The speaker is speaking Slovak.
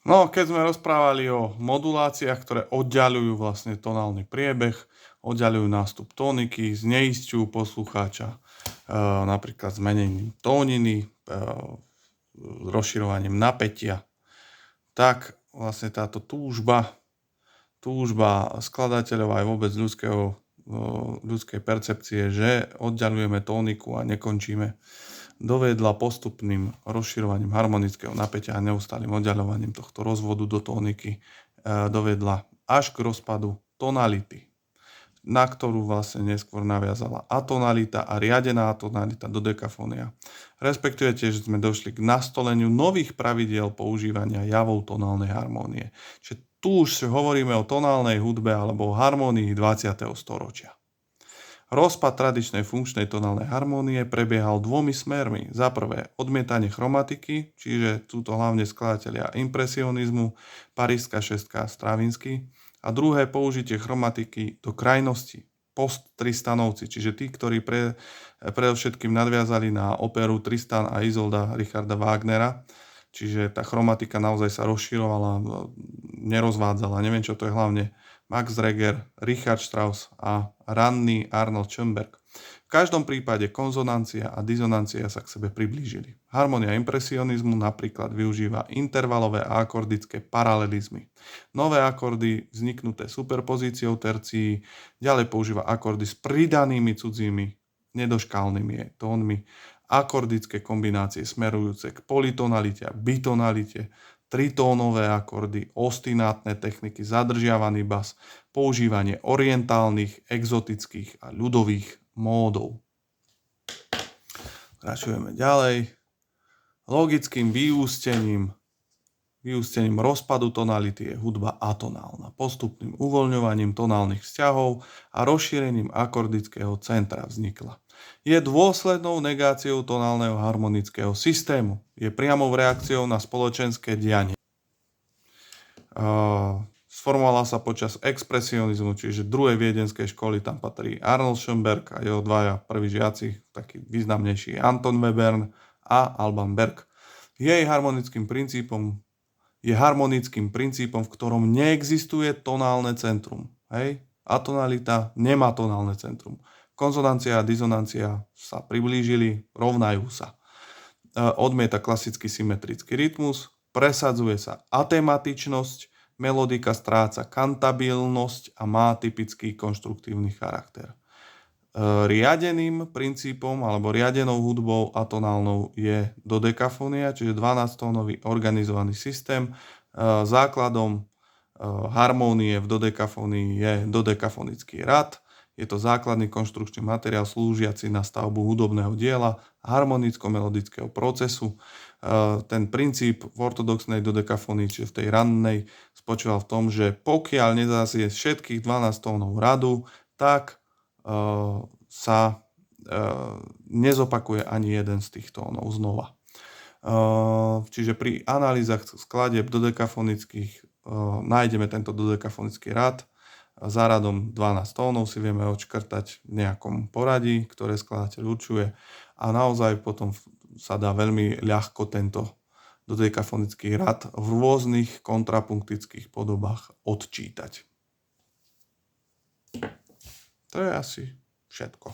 No, keď sme rozprávali o moduláciách, ktoré oddiaľujú vlastne tonálny priebeh, oddiaľujú nástup tóniky, zneisťujú poslucháča, napríklad zmenením tóniny, rozširovaním napätia, tak vlastne táto túžba skladateľov aj vôbec ľudskej percepcie, že oddiaľujeme tóniku a nekončíme, doviedla postupným rozširovaním harmonického napätia a neustálým oddiaľovaním tohto rozvodu do tóniky, doviedla až k rozpadu tonality, na ktorú vlastne neskôr naviazala atonalita a riadená atonalita dodekafónia. Respektíve tiež sme došli k nastoleniu nových pravidiel používania javov tonálnej harmónie. Čiže tu už hovoríme o tonálnej hudbe alebo o harmónii 20. storočia. Rozpad tradičnej funkčnej tonálnej harmónie prebiehal dvomi smermi. Za prvé odmietanie chromatiky, čiže sú to hlavne skladatelia impresionizmu, Parížska šestka a Stravinsky, a druhé použitie chromatiky do krajnosti, post-Tristanovci, čiže tí, ktorí predovšetkým nadviazali na operu Tristan a Izolda Richarda Wagnera, čiže tá chromatika naozaj sa rozširovala, nerozvádzala, neviem čo to je, hlavne Max Reger, Richard Strauss a ranný Arnold Schoenberg. V každom prípade konzonancia a dizonancia sa k sebe priblížili. Harmónia impresionizmu napríklad využíva intervalové a akordické paralelizmy. Nové akordy vzniknuté superpozíciou tercií, ďalej používa akordy s pridanými cudzími nedoškálnymi tónmi, akordické kombinácie smerujúce k politonalite a bitonalite, tritónové akordy, ostinátne techniky, zadržiavaný bas, používanie orientálnych, exotických a ľudových módov. Pokračujeme ďalej. Logickým vyústením rozpadu tonality je hudba atonálna, postupným uvoľňovaním tonálnych vzťahov a rozšírením akordického centra vznikla. Je dôslednou negáciou tonálneho harmonického systému. Je priamou reakciou na spoločenské dianie. Sformovala sa počas expresionizmu, čiže druhej viedenskej školy, tam patrí Arnold Schoenberg a jeho dvaja prví žiaci, taký významnejší Anton Webern a Alban Berg. Je harmonickým princípom, v ktorom neexistuje tonálne centrum. Hej? Atonalita nemá tonálne centrum. Konzonancia a dizonancia sa priblížili, rovnajú sa. Odmieta klasický symetrický rytmus, presadzuje sa atematičnosť, melodika stráca kantabilnosť a má typický konštruktívny charakter. Riadeným princípom alebo riadenou hudbou atonálnou je dodekafónia, čiže 12-tónový organizovaný systém. Základom harmónie v dodekafónii je dodekafonický rad. Je to základný konštrukčný materiál slúžiaci na stavbu hudobného diela, harmonicko-melodického procesu. Ten princíp v ortodoxnej dodekafónii, čiže v tej rannej, spočíval v tom, že pokiaľ nezasie všetkých 12 tónov radu, tak sa nezopakuje ani jeden z tých tónov znova. Čiže pri analýzach skladieb dodekafonických nájdeme tento dodekafonický rad. Za radom 12 tónov si vieme odškrtať v nejakom poradí, ktoré skladateľ určuje, a naozaj potom sa dá veľmi ľahko tento dodekafonický rad v rôznych kontrapunktických podobách odčítať. To je asi všetko.